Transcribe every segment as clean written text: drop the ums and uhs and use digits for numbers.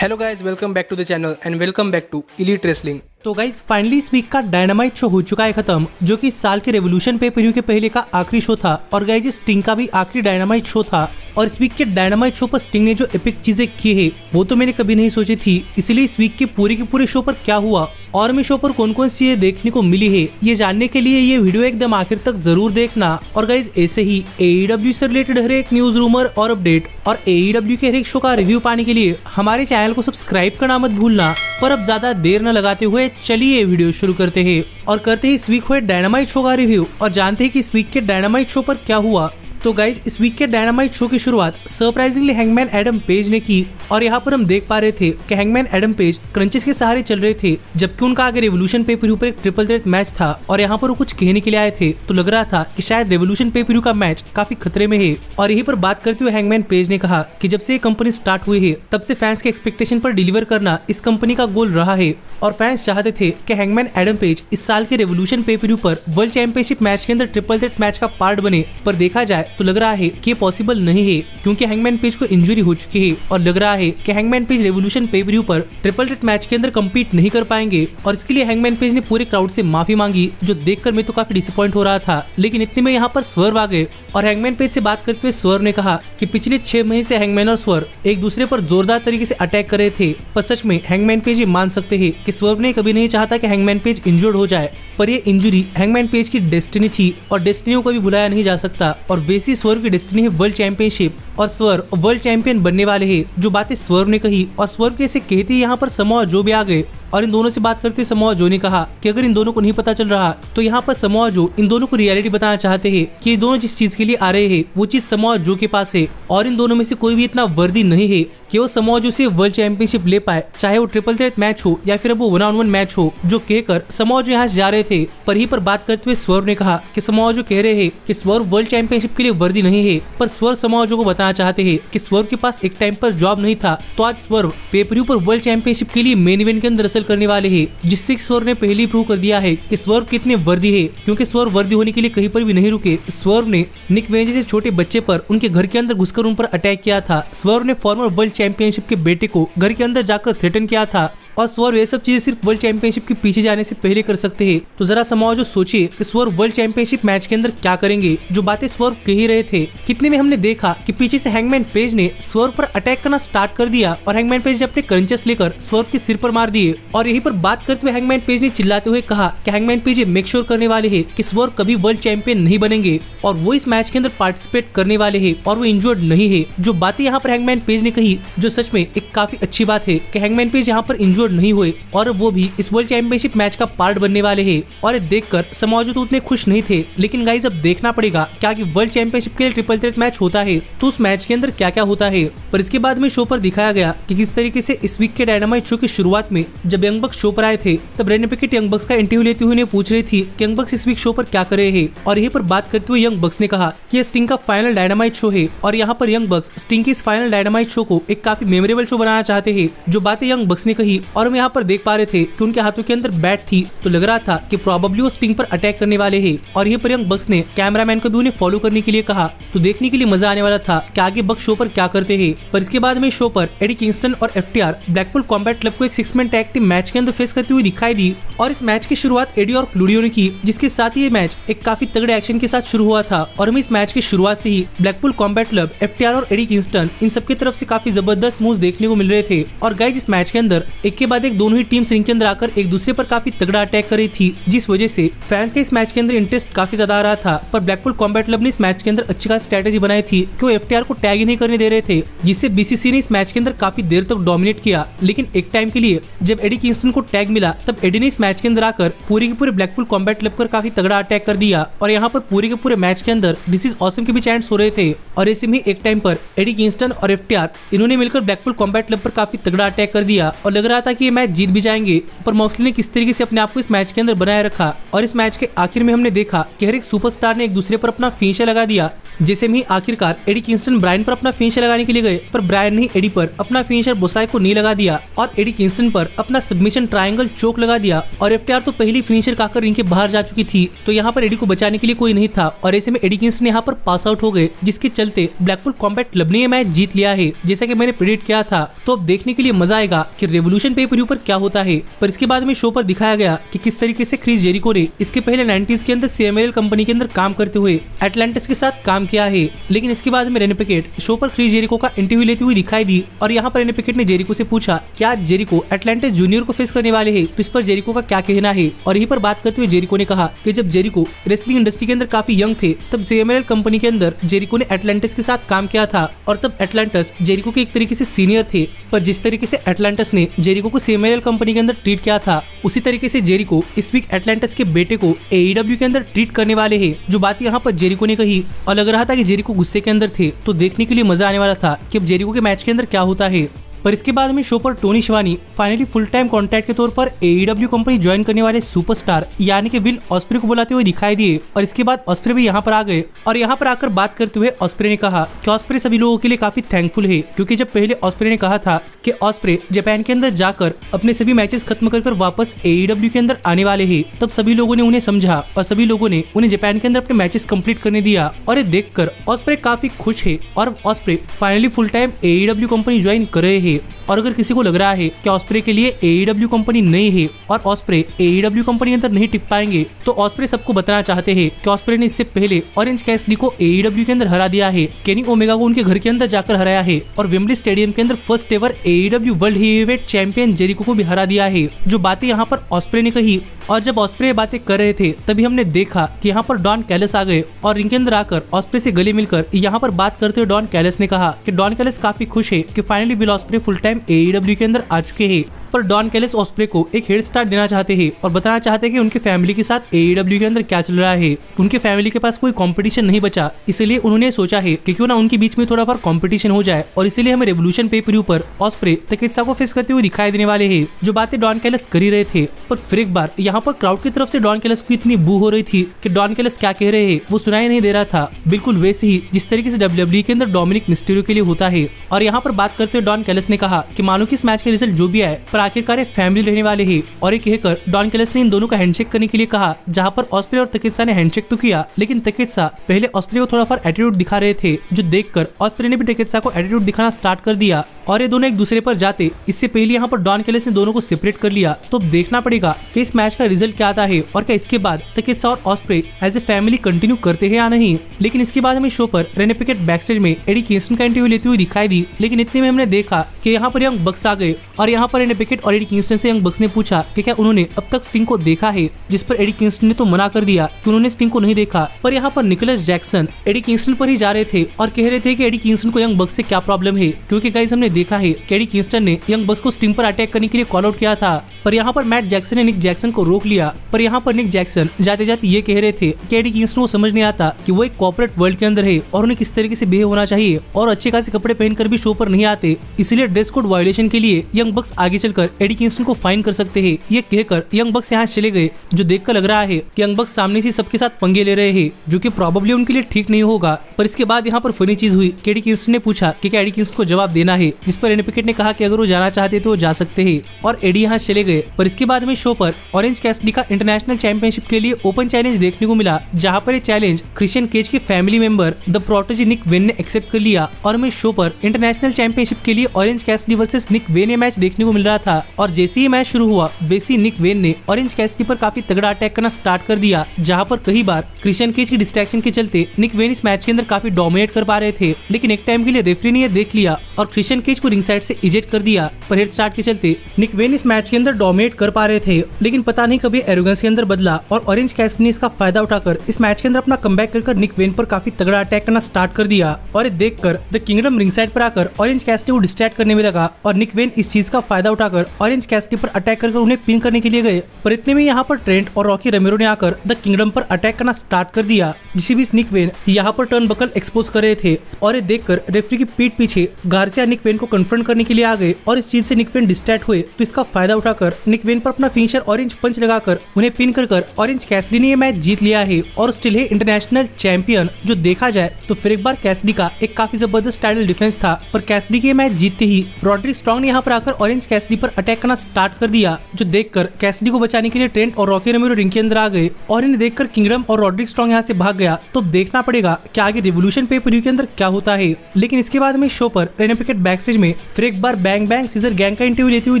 Hello guys, welcome back to the channel and welcome back to elite wrestling. तो guys finally इस week का Dynamite show हो चुका है खत्म, जो कि इस साल के रेवोल्यूशन पे प्रीव्यू के पहले का आखिरी शो था। और गाइज स्टिंग का भी आखिरी डायनामाइट शो था। और इस वीक के डायनामाइट शो पर स्टिंग ने जो एपिक चीजें की है वो तो मैंने कभी नहीं सोची थी। इसलिए इस वीक के पूरे शो पर क्या हुआ और हमें शो पर कौन कौन सी देखने को मिली है, ये जानने के लिए ये वीडियो एकदम आखिर तक जरूर देखना। और गाइज ऐसे ही AEW से रिलेटेड हर एक न्यूज, रूमर और अपडेट और AEW के हर एक शो का रिव्यू पाने के लिए हमारे चैनल को सब्सक्राइब करना मत भूलना। पर अब ज्यादा देर न लगाते हुए चलिए वीडियो शुरू करते हैं और करते हैं इस वीक हुए डायनामाइट शो का रिव्यू और जानते हैं कि इस वीक के डायनामाइट शो पर क्या हुआ। तो गाइज इस वीक के डायनामाइट शो की शुरुआत सरप्राइजिंगली हैंगमैन एडम पेज ने की। और यहाँ पर हम देख पा रहे थे कि हैंगमैन एडम पेज क्रंचेस के सहारे चल रहे थे, जबकि उनका आगे रेवोल्यूशन पे प्रीव्यू पर एक ट्रिपल थ्रेट मैच था और यहाँ पर वो कुछ कहने के लिए आए थे। तो लग रहा था कि शायद रेवोल्यूशन पे प्रीव्यू का मैच काफी खतरे में है। और यहीं पर बात करते हुए हैंगमैन पेज ने कहा कि जब से ये कंपनी स्टार्ट हुई है तब से फैंस के एक्सपेक्टेशन पर डिलीवर करना इस कंपनी का गोल रहा है। और फैंस चाहते थे कि हैंगमैन एडम पेज इस साल के रेवोल्यूशन पे प्रीव्यू पर वर्ल्ड चैंपियनशिप मैच के अंदर ट्रिपल थ्रेट मैच का पार्ट बने। पर देखा जाए तो लग रहा है कि ये पॉसिबल नहीं है, क्योंकि हैंगमैन पेज को इंजरी हो चुकी है और लग रहा है कि हैंगमैन पेज रेवोल्यूशन पे प्रीव्यू पर ट्रिपल थ्रेट मैच के अंदर कम्पीट नहीं कर पाएंगे। और इसके लिए हैंगमैन पेज ने पूरे क्राउड से माफी मांगी, जो देखकर मैं तो काफी डिसअपॉइंट हो रहा था। लेकिन इतने में यहाँ पर स्वर्व आ गए और हैंगमैन पेज से बात करते हुए स्वर्व ने कहा कि पिछले 6 महीने से हैंगमैन और स्वर्व एक दूसरे पर जोरदार तरीके से अटैक कर रहे थे। पर सच में हैंगमैन पेज ये मान सकते हैं कि स्वर्व ने कभी नहीं चाहता कि हैंगमैन पेज इंजर्ड हो जाए, पर ये इंजरी हैंगमैन पेज की डेस्टिनी थी और डेस्टिनी को कभी भुलाया नहीं जा सकता। और वैसी स्वर्व की डेस्टिनी है वर्ल्ड चैंपियनशिप और स्वर्व वर्ल्ड चैंपियन बनने वाले हैं। जो बातें स्वर्व ने कही और स्वर्व कैसे कहती है यहाँ पर समोआ जो भी आ गए और इन दोनों से बात करते समोआ जो ने कहा कि अगर इन दोनों को नहीं पता चल रहा तो यहाँ पर समोआ जो इन दोनों को रियलिटी बताना चाहते हैं कि ये दोनों जिस चीज के लिए आ रहे हैं वो चीज समोआ जो के पास है और इन दोनों में से कोई भी इतना वर्दी नहीं है कि वो समोआ जो से वर्ल्ड चैंपियनशिप ले पाए, चाहे वो ट्रिपल थ्रेट मैच हो या फिर वो 1-on-1 मैच हो। जो कहकर समोआ जो यहाँ से जा रहे थे, पर ही पर बात करते हुए स्वर्व ने कहा कि समोआ जो कह रहे हैं कि स्वर्व वर्ल्ड चैंपियनशिप के लिए वर्दी नहीं है। पर स्वर्व समोआ जो को बताना चाहते हैं कि स्वर्व के पास एक टाइम पर जॉब नहीं था, तो आज स्वर्व पे-per-view पर वर्ल्ड चैंपियनशिप के लिए मेन इवेंट के अंदर रसल करने वाले हैं, जिससे स्वर्व ने पहले ही प्रूव कर दिया है कि स्वर्व कितने वर्दी है। क्योंकि स्वर्व वर्दी होने के लिए कहीं पर भी नहीं रुके। स्वर्व ने निक वेंज से छोटे बच्चे पर उनके घर के अंदर घुसकर उन पर अटैक किया था। स्वर्व ने फॉर्मर वर्ल्ड चैंपियनशिप के बेटे को घर के अंदर जाकर थ्रेटन किया था। और स्वर्व ये सब चीजें सिर्फ वर्ल्ड चैंपियनशिप के पीछे जाने से पहले कर सकते हैं। तो जरा समझो जो सोचिए कि स्वर्व वर्ल्ड चैंपियनशिप मैच के अंदर क्या करेंगे। जो बातें स्वर्व कह ही रहे थे, कितने में हमने देखा कि पीछे से हैंगमैन पेज ने स्वर्व पर अटैक करना स्टार्ट कर दिया और हैंगमैन पेज ने अपने क्रंचेस लेकर स्वर्व के सिर पर मार दिए। और यहीं पर बात करते हुए हैंगमैन पेज ने चिल्लाते हुए कहा कि हैंगमैन पेज मेक श्योर करने वाले हैं कि स्वर्व कभी वर्ल्ड चैंपियन नहीं बनेंगे और वो इस मैच के अंदर पार्टिसिपेट करने वाले हैं और वो इंजर्ड नहीं है। जो बातें यहाँ पर हैंगमैन पेज ने कही, जो सच में एक काफी अच्छी बात है कि हैंगमैन पेज यहाँ पर इंजर्ड नहीं हुए और वो भी इस वर्ल्ड चैंपियनशिप मैच का पार्ट बनने वाले हैं। और ये देखकर समझो तो उतने खुश नहीं थे। लेकिन गाइस अब देखना पड़ेगा क्या कि वर्ल्ड चैंपियनशिप के लिए ट्रिपल थ्रेट मैच होता है तो उस मैच के अंदर क्या क्या होता है। पर इसके बाद में शो पर दिखाया गया कि किस तरीके से इस वीक के डायनामाइट शो की शुरुआत में जब यंग बक्स शो पर आए थे, तब रेनी पिकेट यंग बक्स का इंटरव्यू लेते हुए पूछ रही थी कि यंग बक्स इस वीक शो पर क्या कर रहे हैं। और यहीं पर बात करते हुए यंग बक्स ने कहा कि ये स्टिंग का फाइनल डायनामाइट शो है और यहाँ पर यंग बक्स स्टिंग की इस फाइनल डायनामाइट शो को एक काफी मेमोरेबल शो बनाना चाहते हैं। जो बातें यंग बक्स ने कही और हम यहाँ पर देख पा रहे थे कि उनके हाथों के अंदर बैट थी, तो लग रहा था कि प्रोबेबली वो स्टिंग पर अटैक करने वाले हैं। और ये पर यंग बक्स ने कैमरामैन को भी उन्हें फॉलो करने के लिए कहा, तो देखने के लिए मजा आने वाला था कि आगे बक्स शो पर क्या करते हैं। पर इसके बाद में शो पर एडी किंगस्टन और FTR ब्लैकपूल कॉम्बैट क्लब को एक 6 मैन टैग टीम मैच के अंदर फेस करते हुए दिखाई दी। और इस मैच की शुरुआत एडी और क्लूडियो ने की, जिसके साथ ही ये मैच एक काफी तगड़े एक्शन के साथ शुरू हुआ था। और हमें इस मैच की शुरुआत से ही ब्लैकपूल कॉम्बैट क्लब, FTR और एडी किंगस्टन इन सबकी तरफ से काफी जबरदस्त मूव्स देखने को मिल रहे थे। और गाइस इस मैच के अंदर एक के बाद एक दोनों ही टीम रिंग के अंदर आकर एक दूसरे पर काफी तगड़ा अटैक कर रही थी, जिस वजह से फैंस के इस मैच के अंदर इंटरेस्ट काफी ज्यादा आ रहा था। पर ब्लैकपूल कॉम्बैट क्लब ने इस मैच के अंदर अच्छी खासी स्ट्रेटेजी बनाई थी कि वो FTR को टैग ही नहीं करने दे रहे थे, जिससे BCC ने इस मैच के अंदर काफी देर तक डोमिनेट किया। लेकिन एक टाइम के लिए जब एडी किंगस्टन को टैग मिला, तब एडी ने इस मैच के अंदर आकर पूरे के पूरे ब्लैकपूल कॉम्बैट क्लब पर काफी तगड़ा अटैक कर दिया। और यहाँ पर पूरे के पूरे मैच के अंदर दिस इज ऑसम के भी चैंट्स हो रहे थे। और ऐसे में एक टाइम पर एडी किंगस्टन और FTR इन्होंने मिलकर ब्लैकपूल कॉम्बैट क्लब पर काफी तगड़ा अटैक कर दिया और लग रहा था कि ये मैच जीत भी जाएंगे। पर मॉक्सली ने किस तरीके से अपने आप को इस मैच के अंदर बनाए रखा। और इस मैच के आखिर में हमने देखा कि हर एक सुपरस्टार ने एक दूसरे पर अपना फिनिशर लगा दिया। जैसे में आखिरकार एडी किंगस्टन ब्रायन पर अपना फिनिशर लगाने के लिए गए, पर ब्रायन ने एडी पर अपना फिनिशर बोसाई को नहीं लगा दिया और एडी किंगस्टन पर अपना सबमिशन ट्रायंगल चोक लगा दिया और FTR तो पहली फिनिशर खाकर रिंग के बाहर जा चुकी थी। तो यहाँ पर एडी को बचाने के लिए कोई नहीं था और ऐसे में एडी किंग्स्टन यहाँ पर पास आउट हो गए, जिसके चलते ब्लैकपूल कॉम्बैट क्लब ने ये मैच जीत लिया है, जैसा कि मैंने प्रेडिक्ट किया था। तो अब देखने के लिए मजा आएगा कि रेवोल्यूशन पे पर क्या होता है। पर इसके बाद में शो पर दिखाया गया कि किस तरीके से क्रिस जेरिको ने इसके पहले 90s के अंदर CMLL कंपनी के अंदर काम करते हुए एटलांटिस के साथ काम किया है। लेकिन इसके बाद में रेने पिकेट शो पर क्रिस जेरिको का इंटरव्यू लेते हुए दिखाई दी और यहाँ पर रेने पिकेट ने जेरिको से पूछा क्या जेरिको एटलांटिस जूनियर को फेस करने वाले हैं, तो इस पर जेरिको का क्या कहना है। और यहीं पर बात करते हुए जेरिको ने कहा कि जब जेरिको रेसलिंग इंडस्ट्री के अंदर काफी यंग थे तब CMLL कंपनी के अंदर जेरिको ने एटलांटिस के साथ काम किया था और तब एटलांटिस जेरिको के एक तरीके से सीनियर थे। पर जिस तरीके से एटलांटिस ने जेरिको को CMLL कंपनी के अंदर ट्रीट किया था, उसी तरीके से जेरिको इस वीक एटलांटिस के बेटे को AEW के अंदर ट्रीट करने वाले हैं। जो बात यहाँ पर जेरिको ने कही और लग रहा था कि जेरिको गुस्से के अंदर थे, तो देखने के लिए मजा आने वाला था कि अब जेरिको के मैच के अंदर क्या होता है। पर इसके बाद में शो पर Tony Shivani finally full time contract के तौर पर AEW कंपनी ज्वाइन करने वाले सुपरस्टार यानी कि विल ऑस्प्रे को बुलाते हुए दिखाई दिए और इसके बाद ऑस्प्रे भी यहाँ पर आ गए और यहाँ पर आकर बात करते हुए ऑस्प्रे ने कहा कि ऑस्प्रे सभी लोगों के लिए काफी थैंकफुल है, क्योंकि जब पहले ऑस्प्रे ने कहा था कि ऑस्प्रे जापान के अंदर जाकर अपने सभी मैचेस खत्म कर वापस AEW के अंदर आने वाले हैं, तब सभी लोगों ने उन्हें समझा और सभी लोगों ने उन्हें जापान के अंदर अपने मैचेस कंप्लीट करने दिया। और ये देखकर ऑस्प्रे काफी खुश है और osprey finally full time AEW company join कर रहे हैं। और अगर किसी को लग रहा है कि ऑस्प्रे के लिए AEW कंपनी नहीं है और ऑस्प्रे AEW कंपनी अंदर नहीं टिक पाएंगे, तो ऑस्प्रे सबको बताना चाहते हैं कि ऑस्प्रे ने इससे पहले ऑरेंज कैसिडी को AEW के अंदर हरा दिया है, केनी ओमेगा को उनके घर के अंदर जाकर हराया है और वेम्बली स्टेडियम के अंदर first ever AEW world heavyweight champion Jericho को भी हरा दिया है। जो बातें यहाँ पर ऑस्प्रे ने कही और जब ऑस्प्रे बातें कर रहे थे तभी हमने देखा कि यहाँ पर डॉन कैलस आ गए और रिंग के अंदर आकर ऑस्प्रे से गले मिलकर यहाँ पर बात करते हुए डॉन कैलस ने कहा कि डॉन कैलस काफी खुश है कि finally will osprey full time AEW के अंदर आ चुके हैं। पर डॉन कैलस ऑस्प्रे को एक हेड स्टार्ट देना चाहते हैं और बताना चाहते हैं कि उनके फैमिली के साथ AEW के अंदर क्या चल रहा है। उनके फैमिली के पास कोई कंपटीशन नहीं बचा, इसलिए उन्होंने सोचा है कि क्यों ना उनके बीच में थोड़ा बार कंपटीशन हो जाए और इसीलिए हमें रेवोल्यूशन पे-पर-व्यू पर ऑस्प्रे तकेत्सा को फेस करते हुए दिखाई देने वाले हैं। जो बातें डॉन कैलस कर ही रहे थे, पर फिर एक बार यहाँ पर क्राउड की तरफ से डॉन कैलस को इतनी बू हो रही थी कि डॉन कैलस क्या कह रहे हैं वो सुनाई नहीं दे रहा था, बिल्कुल वैसे ही जिस तरीके से WWE के अंदर डोमिनिक मिस्टीरियो के लिए होता है। और यहाँ पर बात करते हुए डॉन कैलस ने कहा कि मानो कि इस मैच का रिजल्ट जो भी आए पर आखिरकार फैमिली रहने वाले हैं। और एक कहकर डॉन कैलस ने इन दोनों का हैंडशेक करने के लिए कहा, जहां पर ऑस्प्रे और तकेत्सा ने हैंडशेक तो किया, लेकिन तकेत्सा पहले ऑस्प्रे को थोड़ा सा एटीट्यूड दिखा रहे थे, जो देखकर ऑस्प्रे ने भी तकेत्सा को एटीट्यूड दिखाना स्टार्ट कर दिया और ये दोनों एक दूसरे पर जाते। इससे पहले यहाँ पर डॉन कैलस ने दोनों को सेपरेट कर लिया। तो अब देखना पड़ेगा कि इस मैच का रिजल्ट क्या आता है और क्या इसके बाद तकेत्सा और Ospreay as a family continue करते हैं या नहीं। लेकिन इसके बाद हमें शो पर रेने पिकेट बैकस्टेज में एडी किंगस्टन का इंटरव्यू लेते हुए दिखाई दी, लेकिन इतने में हमने देखा कि यहाँ पर यंग बक्स आ गए और यहाँ पर रेने पिकेट और एडी किंगस्टन से यंग बक्स ने पूछा कि क्या उन्होंने अब तक स्टिंग को देखा है, जिस पर एडी किंगस्टन ने तो मना कर दिया कि उन्होंने स्टिंग को नहीं देखा। पर यहाँ पर निकोलस जैक्सन एडी किंगस्टन पर ही जा रहे थे और कह रहे थे कि एडी किंगस्टन को यंग बक्स से क्या प्रॉब्लम है, क्योंकि गाइस हमने देखा है कि एडी किंगस्टन ने यंग बक्स को स्टिंग पर अटैक करने के लिए कॉल आउट किया था। पर यहाँ पर मैट जैक्सन ने निक जैक्सन को रोक लिया। पर यहाँ पर निक जैक्सन जाते जाते ये कह रहे थे कि एडी किंगस्टन को समझ नहीं आता कि वो एक कॉर्पोरेट वर्ल्ड के अंदर है और उन्हें किस तरीके से बिहेव होना चाहिए और अच्छे खासे कपड़े पहनकर भी शो पर नहीं आते, इसलिए ड्रेस कोड वायोलेशन के लिए यंग बक्स आगे चलकर एडी किंगस्टन को फाइन कर सकते हैं। ये कहकर यंग बक्स यहाँ चले गए, जो देखकर लग रहा है कि यंग बक्स सामने से सबके साथ पंगे ले रहे हैं, जो कि प्रोबेबली उनके लिए ठीक नहीं होगा। पर इसके बाद यहाँ पर फनी चीज हुई कि एडी किंगस्टन ने पूछा कि क्या एडी किंगस्टन को जवाब देना है, जिस पर रेने पिकेट ने कहा कि अगर वो जाना चाहते तो वो जा सकते हैं और एडी यहाँ चले गए। पर इसके बाद में शो पर ऑरेंज कैसिडी का इंटरनेशनल चैंपियनशिप के लिए ओपन चैलेंज देखने को मिला, जहाँ पर ये चैलेंज क्रिश्चियन केज के family member the protege Nick Wayne ने एक्सेप्ट कर लिया और हमें शो पर इंटरनेशनल चैंपियनशिप के लिए Orange Cassidy versus Nick Wayne match देखने को मिल रहा था। और जैसे ही मैच शुरू हुआ वैसे निक वेन ने ऑरेंज कैसिडी पर काफी तगड़ा अटैक करना स्टार्ट कर दिया, जहाँ पर कई बार क्रिश्चियन केज की डिस्ट्रैक्शन के चलते निक वेन इस मैच के अंदर काफी डोमिनेट कर पा रहे थे। लेकिन एक टाइम के लिए रेफरी ने यह देख लिया और क्रिश्चियन केज को रिंग साइड से इजेक्ट कर दिया। पर हेड स्टार्ट के चलते निक वेन इस मैच के अंदर डोमिनेट कर पा रहे थे, लेकिन पता नहीं कभी एरोगेंस के अंदर बदला और ऑरेंज कैसिडी ने इसका फायदा उठाकर इस मैच के अंदर अपना कमबैक कर निक वेन पर काफी तगड़ा अटैक करना स्टार्ट कर दिया। और ये देखकर द किंगडम रिंग साइड पर आकर ऑरेंज कैसिडी को डिस्ट्रैक्ट करने में लगा और निक वेन इस चीज का फायदा उठाकर ऑरेंज कैसिडी पर अटैक कर उन्हें पिन करने के लिए गए। पर इतने में यहाँ पर ट्रेंट और रॉकी रेमेरो ने आकर द किंगडम पर अटैक करना स्टार्ट कर दिया, जिसे भी निक वेन यहाँ पर टर्न बकल एक्सपोज कर रहे थे। और ये देखकर रेफरी की पीठ पीछे गार्सिया निक वेन को कन्फ्रंट करने के लिए आ गए और इस चीज से निक वेन डिस्ट्रैक्ट हुए। तो इसका फायदा उठाकर निक वेन पर अपना फिनिशर ऑरेंज पंच लगाकर उन्हें पिन कर ऑरेंज कैसिडी ने ये मैच जीत लिया है और स्टिल है इंटरनेशनल चैंपियन। जो देखा जाए तो फिर एक बार कैसिडी का एक काफी जबरदस्त टाइटल डिफेंस था, पर कैसिडी के मैच जीतते ही रॉड्रिक स्ट्रॉन्ग ने यहाँ पर आकर ऑरेंज कैसिडी पर पर अटैक करना स्टार्ट कर दिया, जो देखकर कैसिडी को बचाने के लिए ट्रेंट और रॉकी रोमेरो रिंग के अंदर आ गए और इन्हें देखकर किंगडम और रॉड्रिक स्ट्रॉन्ग यहाँ से भाग गया। तो देखना पड़ेगा कि आगे रेवोल्यूशन पे पर व्यू के अंदर क्या होता है। लेकिन इसके बाद में शो पर रेने पिकेट बैक स्टेज में फिर एक बार बैंग बैंग सीजर गैंग का इंटरव्यू लेते हुए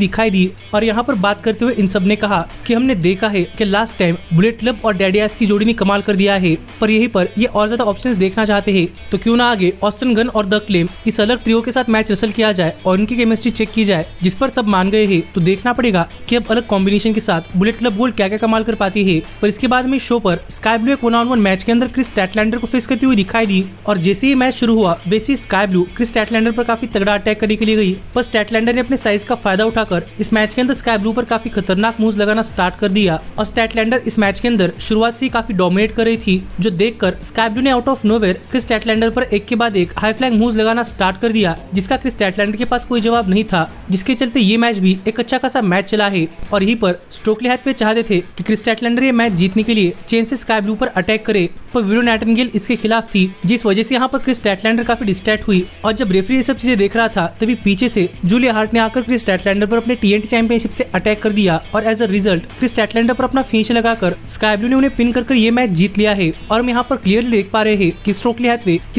दिखाई दी और यहाँ पर बात करते हुए इन सब ने कहा कि हमने देखा है कि लास्ट टाइम बुलेट क्लब और डैडी एस की जोड़ी ने कमाल कर दिया है, पर यहीं पर ये और ज्यादा ऑप्शंस देखना चाहते हैं, तो क्यों ना आगे ऑस्टिन गन और द क्लेम इस अलग ट्रियो के साथ मैच रसल किया जाए और उनकी केमिस्ट्री चेक की जाए, जिस पर सब मान गए हैं। तो देखना पड़ेगा कि अब अलग कॉम्बिनेशन के साथ बुलेट क्लब गोल्ड क्या क्या कमाल कर पाती है। पर इसके बाद में शो पर स्काई ब्लू एक 1-on-1 मैच के अंदर क्रिस स्टैटलैंडर को फेस करती हुई दिखाई दी और जैसे ही मैच शुरू हुआ वैसे ही स्काई ब्लू क्रिस स्टैटलैंडर पर काफी तगड़ा अटैक करने के लिए गई, पर स्टैटलैंडर ने अपने साइज का फायदा उठाकर इस मैच के अंदर स्काई ब्लू पर काफी खतरनाक मूव्स लगाना स्टार्ट कर दिया और स्टैटलैंडर इस मैच के अंदर शुरुआत से ही काफी डोमिनेट कर रही थी, जो देखकर स्काई ब्लू ने आउट ऑफ नोवेयर क्रिस स्टैटलैंडर पर एक के बाद एक हाई फ्लैंग मूव्स लगाना स्टार्ट कर दिया, जिसका क्रिस स्टैटलैंडर के पास कोई जवाब नहीं था, जिसके चलते ये मैच भी एक अच्छा खासा मैच चला है। और यहीं पर स्टोकली हैथवे चाहते थे कि क्रिस स्टैटलैंडर ये मैच जीतने के लिए चेन से स्काई ब्लू पर अटैक करे, पर विलो नाइटिंगेल इसके खिलाफ थी, जिस वजह से यहाँ पर क्रिस स्टैटलैंडर काफी डिस्ट्रैक्ट हुई। और जब रेफरी ये सब चीजें देख रहा था तभी पीछे से जूलिया हार्ट ने आकर क्रिस स्टैटलैंडर पर अपने TNT चैंपियनशिप से अटैक कर दिया और एज अ रिजल्ट क्रिस स्टैटलैंडर पर अपना फिनिश लगाकर स्काई ब्लू ने उन्हें पिन कर ये मैच जीत लिया है। और हम यहाँ पर क्लियरली देख पा रहे हैं कि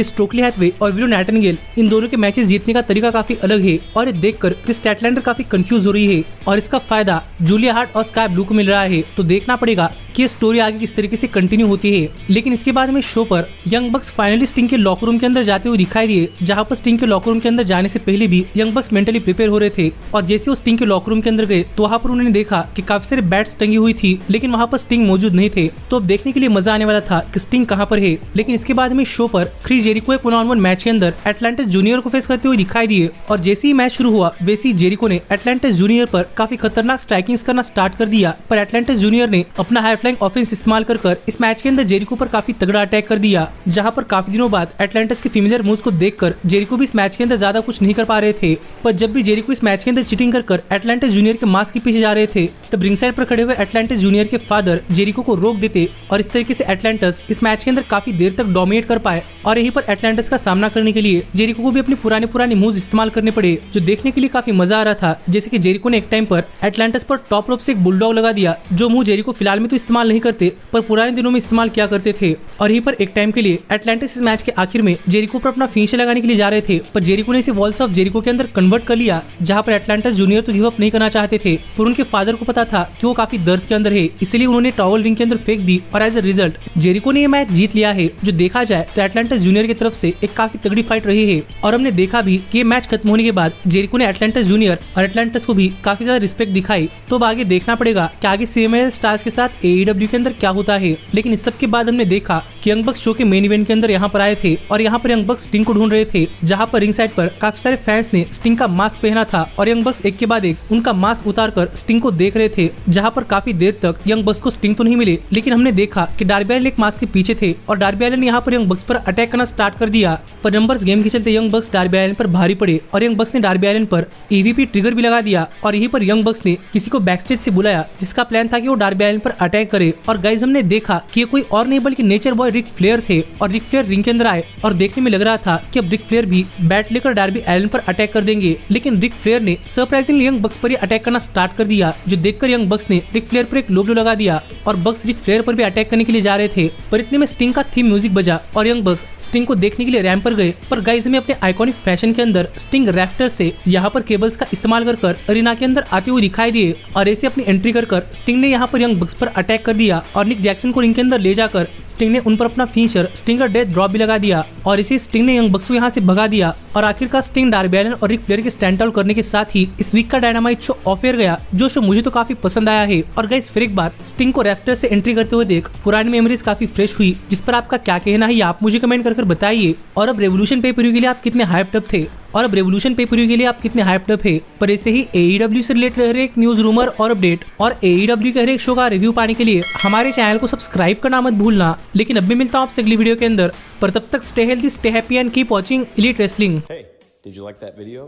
स्टोकली हैथवे और विलो नाइटिंगेल इन दोनों के मैचेस जीतने का तरीका काफी अलग है और ये देखकर क्रिस स्टैटलैंडर काफी कंफ्यूज हो रही है और इसका फायदा जूलिया हार्ट और स्काई ब्लू को मिल रहा है। तो देखना पड़ेगा कि स्टोरी आगे किस तरीके से कंटिन्यू होती है। लेकिन इसके बाद में शो पर यंग बक्स फाइनली स्टिंग के लॉकर रूम के अंदर जाते हुए दिखाई दिए, जहां पर स्टिंग के लॉकर रूम के अंदर जाने से पहले भी यंग बक्स मेंटली प्रिपेयर हो रहे थे और जैसे वो स्टिंग के लॉकर रूम के अंदर गए तो वहां पर उन्होंने देखा कि काफी सारे बैट्स टंगी हुई थी, लेकिन वहां पर स्टिंग मौजूद नहीं थे। तो अब देखने के लिए मजा आने वाला था कि स्टिंग कहां पर है। लेकिन इसके बाद में शो पर क्रिस जेरिको एक 1-on-1 मैच के अंदर एटलांटिस जूनियर को फेस करते हुए दिखाई दिए और जैसे ही मैच शुरू हुआ वैसे ही जेरिको ने एटलांटिस जूनियर पर काफी खतरनाक स्ट्राइकिंग्स करना स्टार्ट कर दिया, पर एटलांटिस जूनियर ने अपना हाई फ्लाइंग ऑफेंस इस्तेमाल कर इस मैच के अंदर जेरिको पर काफी तगड़ा अटैक कर दिया, जहां पर काफी दिनों बाद एटलांटिस के फेमिलियर मूव्स को देखकर जेरिको भी इस मैच के अंदर ज्यादा कुछ नहीं कर पा रहे थे। पर जब भी जेरिको इस मैच के अंदर चीटिंग कर एटलांटिस जूनियर के मास्क के पीछे जा रहे थे तब रिंग साइड पर खड़े हुए एटलांटिस जूनियर के फादर जेरिको को रोक देते और इस तरीके से एटलांटिस इस मैच के अंदर काफी देर तक डोमिनेट कर पाए। और यहीं पर एटलांटिस का सामना करने के लिए जेरिको को भी अपने पुराने मूव्स इस्तेमाल करने पड़े, जो देखने के लिए काफी मजा आ रहा था। जैसे कि जेरिको ने एक टाइम पर एटलांटिस पर टॉप रोप से एक बुलडॉग लगा दिया, जो मूव जेरिको फिलहाल में तो इस्तेमाल नहीं करते पर पुराने दिनों में इस्तेमाल किया करते थे। और यहीं पर एक टाइम के लिए एटलांटिस इस मैच के आखिर में जेरिको पर अपना फिनिश लगाने के लिए जा रहे थे, पर जेरिको ने इसे वॉल्स ऑफ जेरिको के अंदर कन्वर्ट कर लिया, जहां पर एटलांटिस जूनियर तो गिव अप नहीं करना चाहते थे, पर उनके फादर को पता था कि वो काफी दर्द के अंदर है, इसलिए उन्होंने टॉवल रिंग के अंदर फेंक दी और एज अ रिजल्ट जेरिको ने ये मैच जीत लिया है। जो देखा जाए तो एटलांटिस जूनियर की तरफ से एक काफी तगड़ी फाइट रही है और हमने देखा भी कि ये मैच खत्म होने के बाद जेरिको ने एटलांटिस जूनियर और एटलांटिस को भी काफी ज्यादा रिस्पेक्ट दिखाई। तो अब आगे देखना पड़ेगा कि आगे CMLL स्टार्स के साथ AEW के अंदर क्या होता है। लेकिन इस सब के बाद हमने देखा कि यंग बक्स शो के मेन इवेंट के अंदर यहाँ पर आए थे और यहाँ पर यंग बक्स स्टिंग को ढूंढ रहे थे, जहाँ पर रिंग साइड पर काफी सारे फैंस ने स्टिंग का मास्क पहना था और यंग बक्स एक के बाद एक उनका मास्क उतार कर स्टिंग को देख रहे थे, जहाँ पर काफी देर तक यंग बक्स को स्टिंग तो नहीं मिले। लेकिन हमने देखा कि डार्बी एलिन एक मास्क के पीछे थे और डार्बी एलिन यहाँ पर यंग बक्स पर अटैक करना स्टार्ट कर दिया, पर नंबर्स गेम के चलते यंग बक्स डार्बी एलिन पर भारी पड़े और यंग बक्स ने डार्बी एलिन पर EVP ट्रिगर भी लगा दिया। और यहीं पर यंग बक्स ने किसी को बैकस्टेज से बुलाया, जिसका प्लान था कि वो डार्बी एलिन पर अटैक करे। और गाइज हमने देखा कि ये कोई और नहीं बल्कि नेचर बॉय रिक फ्लेयर थे और रिक फ्लेयर रिंग के अंदर आए और देखने में लग रहा था कि अब रिक फ्लेयर भी बैट लेकर डार्बी एलिन पर अटैक कर देंगे। लेकिन रिक फ्लेयर ने सरप्राइजिंगली यंग बक्स पर अटैक करना स्टार्ट कर दिया, जो देखकर यंग बक्स ने रिक फ्लेयर पर एक लोगो लगा दिया और बक्स रिक फ्लेयर पर भी अटैक करने के लिए जा रहे थे। पर इतने में स्टिंग का थीम म्यूजिक बजा और यंग बक्स स्टिंग को देखने के लिए रैंप पर गए। पर गाइज में अपने आइकॉनिक फैशन के अंदर स्टिंग रैफ्टर से यहाँ पर केबल्स का इस्तेमाल कर अरीना के अंदर आते हुए दिखाई दिए और ऐसे अपनी एंट्री कर स्टिंग ने यहाँ पर यंग बक्स पर अटैक कर दिया और निक जैक्सन को रिंग के अंदर ले जाकर स्टिंग ने उन पर अपना फिनिशर स्टिंगर डेथ ड्रॉप भी लगा दिया और इसे स्टिंग ने यंग बक्स को यहाँ से भगा दिया। और आखिरकार स्टिंग डार्बी एलिन और रिक फ्लेयर के स्टैंड आउट करने के साथ ही इस वीक का डायनामाइट शो ऑफ एयर गया, जो शो मुझे तो काफी पसंद आया है। और गाइस फिर एक बार स्टिंग को रैप्टर से एंट्री करते हुए देख पुरानी मेमोरीज काफी फ्रेश हुई, जिस पर आपका क्या कहना है आप मुझे कमेंट कर बताइए। और अब रेवोल्यूशन पे के लिए आप कितने हाइप्ड अप थे और अब रेवोल्यूशन पे के लिए आप कितने हाइप्ड अप है। पर ऐसे ही AEW से रिलेटेड हर एक न्यूज रूमर और अपडेट और AEW के हर एक शो का रिव्यू पाने के लिए हमारे चैनल को सब्सक्राइब करना मत भूलना। लेकिन अब भी मिलता हूँ आपसे अगली वीडियो के अंदर, पर तब तक stay healthy, stay happy and keep watching elite wrestling. Hey, did you like that video?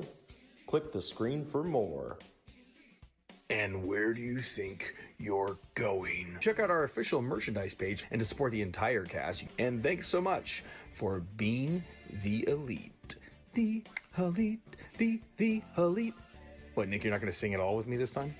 Click the screen for more. And where do you think you're going? Check out our official merchandise page and to support the entire cast. And thanks so much for being the elite. The elite, the elite. What, Nick, you're not going to sing at all with me this time?